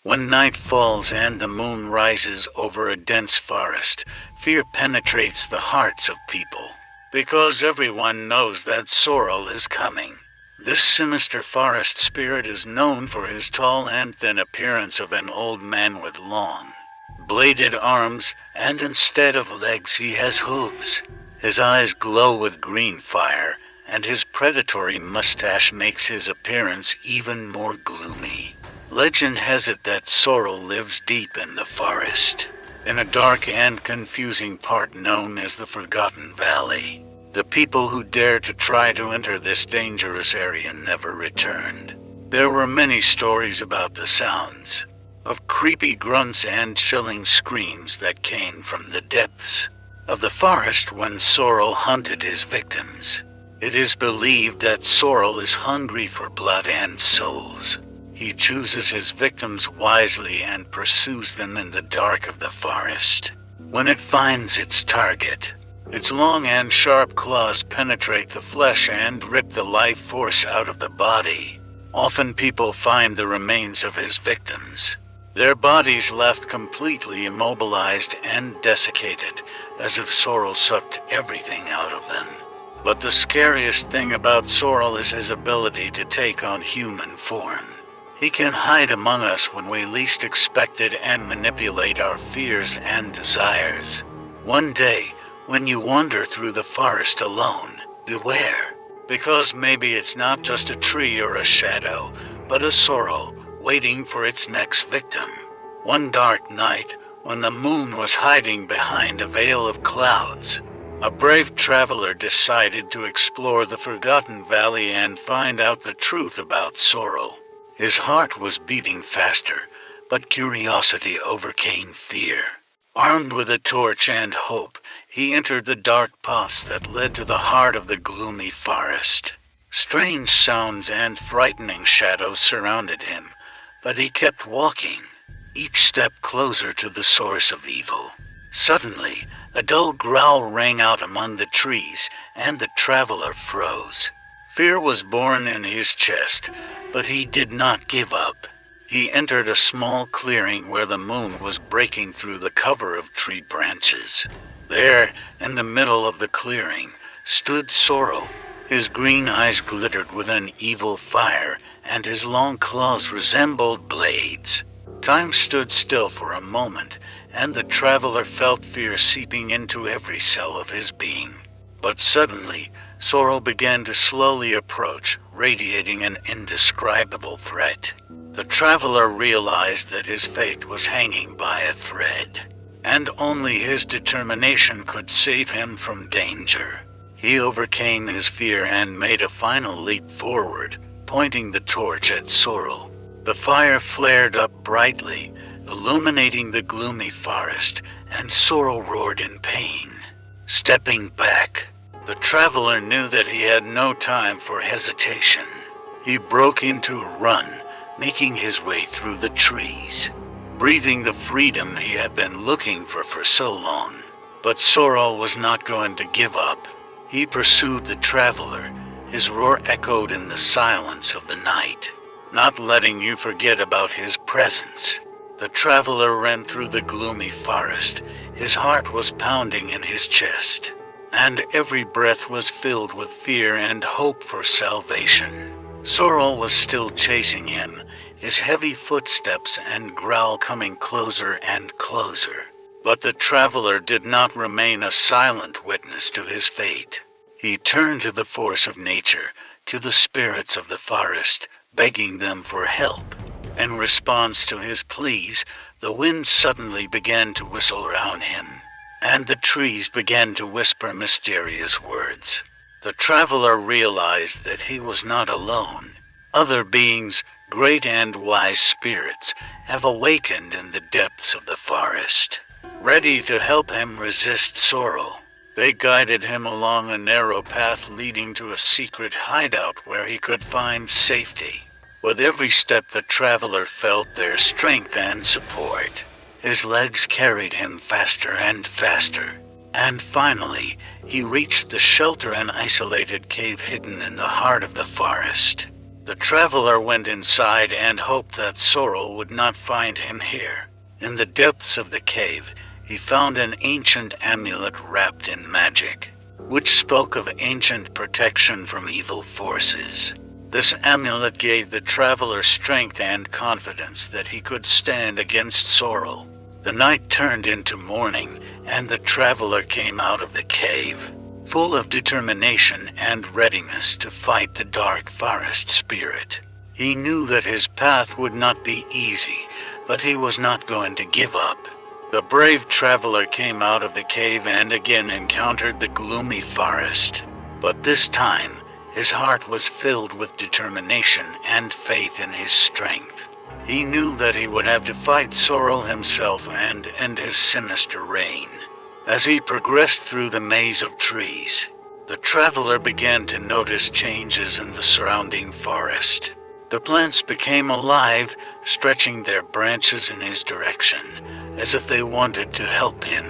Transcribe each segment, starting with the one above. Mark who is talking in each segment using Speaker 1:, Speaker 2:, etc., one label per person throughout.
Speaker 1: When night falls and the moon rises over a dense forest, fear penetrates the hearts of people, because everyone knows that Sorrel is coming. This sinister forest spirit is known for his tall and thin appearance of an old man with long, bladed arms, and instead of legs he has hooves. His eyes glow with green fire, and his predatory mustache makes his appearance even more gloomy. Legend has it that Sorrel lives deep in the forest, in a dark and confusing part known as the Forgotten Valley. The people who dared to try to enter this dangerous area never returned. There were many stories about the sounds, of creepy grunts and chilling screams that came from the depths of the forest when Sorrel hunted his victims. It is believed that Sorrel is hungry for blood and souls. He chooses his victims wisely and pursues them in the dark of the forest. When it finds its target, its long and sharp claws penetrate the flesh and rip the life force out of the body. Often people find the remains of his victims, their bodies left completely immobilized and desiccated, as if Sorrel sucked everything out of them. But the scariest thing about Sorrel is his ability to take on human form. He can hide among us when we least expect it and manipulate our fears and desires. One day, when you wander through the forest alone, beware, because maybe it's not just a tree or a shadow, but a Sorrel waiting for its next victim. One dark night, when the moon was hiding behind a veil of clouds, a brave traveler decided to explore the Forgotten Valley and find out the truth about Sorrel. His heart was beating faster, but curiosity overcame fear. Armed with a torch and hope, he entered the dark paths that led to the heart of the gloomy forest. Strange sounds and frightening shadows surrounded him, but he kept walking, each step closer to the source of evil. Suddenly, a dull growl rang out among the trees, and the traveler froze. Fear was born in his chest, but he did not give up. He entered a small clearing where the moon was breaking through the cover of tree branches. There, in the middle of the clearing, stood Sorrel. His green eyes glittered with an evil fire, and his long claws resembled blades. Time stood still for a moment, and the traveler felt fear seeping into every cell of his being. But suddenly, Sorrel began to slowly approach, radiating an indescribable threat. The traveler realized that his fate was hanging by a thread, and only his determination could save him from danger. He overcame his fear and made a final leap forward, pointing the torch at Sorrel. The fire flared up brightly, illuminating the gloomy forest, and Sorrel roared in pain. Stepping back, the traveler knew that he had no time for hesitation. He broke into a run, making his way through the trees, breathing the freedom he had been looking for so long. But Sorrel was not going to give up. He pursued the traveler, his roar echoed in the silence of the night, not letting you forget about his presence. The traveler ran through the gloomy forest. His heart was pounding in his chest, and every breath was filled with fear and hope for salvation. Sorrel was still chasing him, his heavy footsteps and growl coming closer and closer. But the traveler did not remain a silent witness to his fate. He turned to the force of nature, to the spirits of the forest, begging them for help. In response to his pleas, the wind suddenly began to whistle around him, and the trees began to whisper mysterious words. The traveler realized that he was not alone. Other beings, great and wise spirits, have awakened in the depths of the forest, ready to help him resist Sorrel. They guided him along a narrow path leading to a secret hideout where he could find safety. With every step, the traveler felt their strength and support. His legs carried him faster and faster, and finally, he reached the shelter and isolated cave hidden in the heart of the forest. The traveler went inside and hoped that Sorrel would not find him here. In the depths of the cave, he found an ancient amulet wrapped in magic, which spoke of ancient protection from evil forces. This amulet gave the traveler strength and confidence that he could stand against Sorrel. The night turned into morning, and the traveler came out of the cave, full of determination and readiness to fight the dark forest spirit. He knew that his path would not be easy, but he was not going to give up. The brave traveler came out of the cave and again encountered the gloomy forest. But this time, his heart was filled with determination and faith in his strength. He knew that he would have to fight Sorrel himself and end his sinister reign. As he progressed through the maze of trees, the traveler began to notice changes in the surrounding forest. The plants became alive, stretching their branches in his direction, as if they wanted to help him.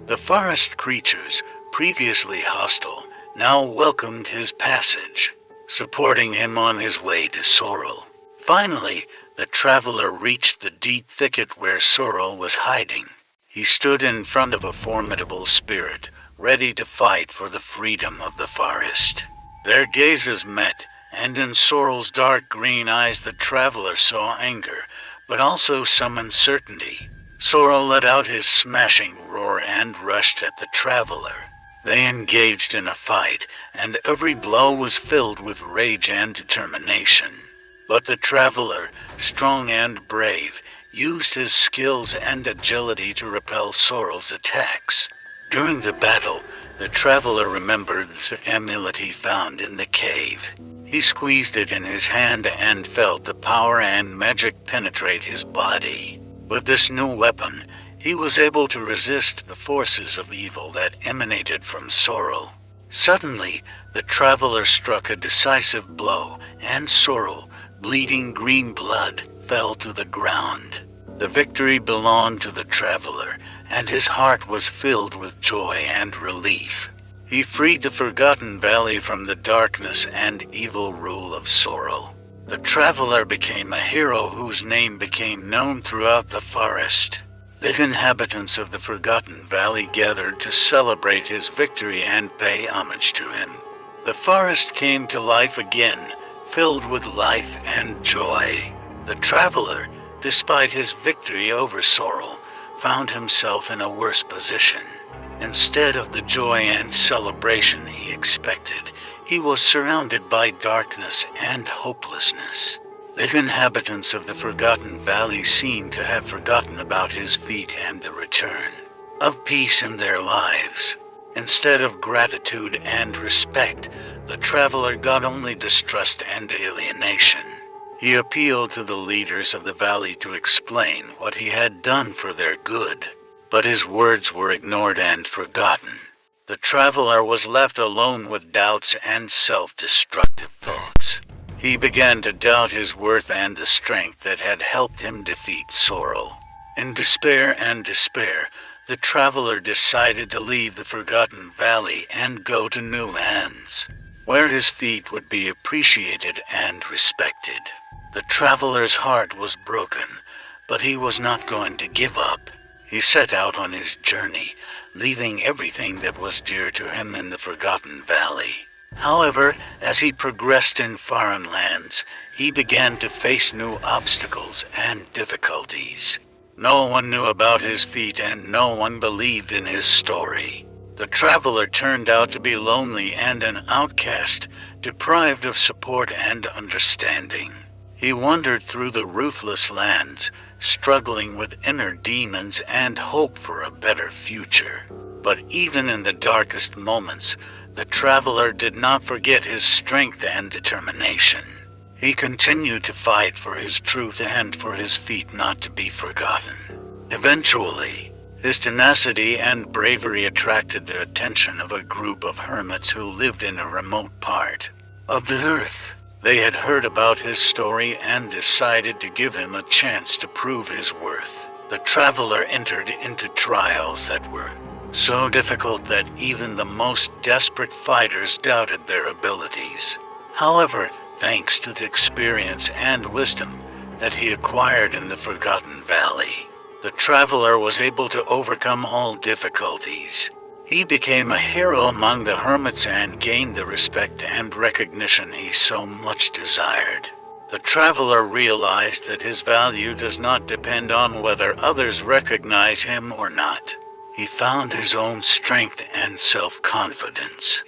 Speaker 1: The forest creatures, previously hostile, now welcomed his passage, supporting him on his way to Sorrel. Finally, the traveler reached the deep thicket where Sorrel was hiding. He stood in front of a formidable spirit, ready to fight for the freedom of the forest. Their gazes met, and in Sorrel's dark green eyes the traveler saw anger, but also some uncertainty. Sorrel let out his smashing roar and rushed at the traveler. They engaged in a fight, and every blow was filled with rage and determination. But the traveler, strong and brave, used his skills and agility to repel Sorrel's attacks. During the battle, the traveler remembered the amulet he found in the cave. He squeezed it in his hand and felt the power and magic penetrate his body. With this new weapon, he was able to resist the forces of evil that emanated from Sorrel. Suddenly, the traveler struck a decisive blow, and Sorrel, bleeding green blood, fell to the ground. The victory belonged to the traveler, and his heart was filled with joy and relief. He freed the Forgotten Valley from the darkness and evil rule of Sorrel. The traveler became a hero whose name became known throughout the forest. The inhabitants of the Forgotten Valley gathered to celebrate his victory and pay homage to him. The forest came to life again, filled with life and joy. The traveler, despite his victory over Sorrel, found himself in a worse position. Instead of the joy and celebration he expected, he was surrounded by darkness and hopelessness. The inhabitants of the Forgotten Valley seemed to have forgotten about his feat and the return of peace in their lives. Instead of gratitude and respect, the traveler got only distrust and alienation. He appealed to the leaders of the valley to explain what he had done for their good, but his words were ignored and forgotten. The traveler was left alone with doubts and self-destructive thoughts. He began to doubt his worth and the strength that had helped him defeat Sorrel. In despair, the traveler decided to leave the Forgotten Valley and go to new lands, where his feat would be appreciated and respected. The traveler's heart was broken, but he was not going to give up. He set out on his journey, leaving everything that was dear to him in the Forgotten Valley. However, as he progressed in foreign lands, he began to face new obstacles and difficulties. No one knew about his feat and no one believed in his story. The traveler turned out to be lonely and an outcast, deprived of support and understanding. He wandered through the roofless lands, struggling with inner demons and hope for a better future. But even in the darkest moments, the traveler did not forget his strength and determination. He continued to fight for his truth and for his feat not to be forgotten. Eventually, his tenacity and bravery attracted the attention of a group of hermits who lived in a remote part of the earth. They had heard about his story and decided to give him a chance to prove his worth. The traveler entered into trials that were so difficult that even the most desperate fighters doubted their abilities. However, thanks to the experience and wisdom that he acquired in the Forgotten Valley. The traveler was able to overcome all difficulties. He became a hero among the hermits and gained the respect and recognition he so much desired. The traveler realized that his value does not depend on whether others recognize him or not. He found his own strength and self-confidence.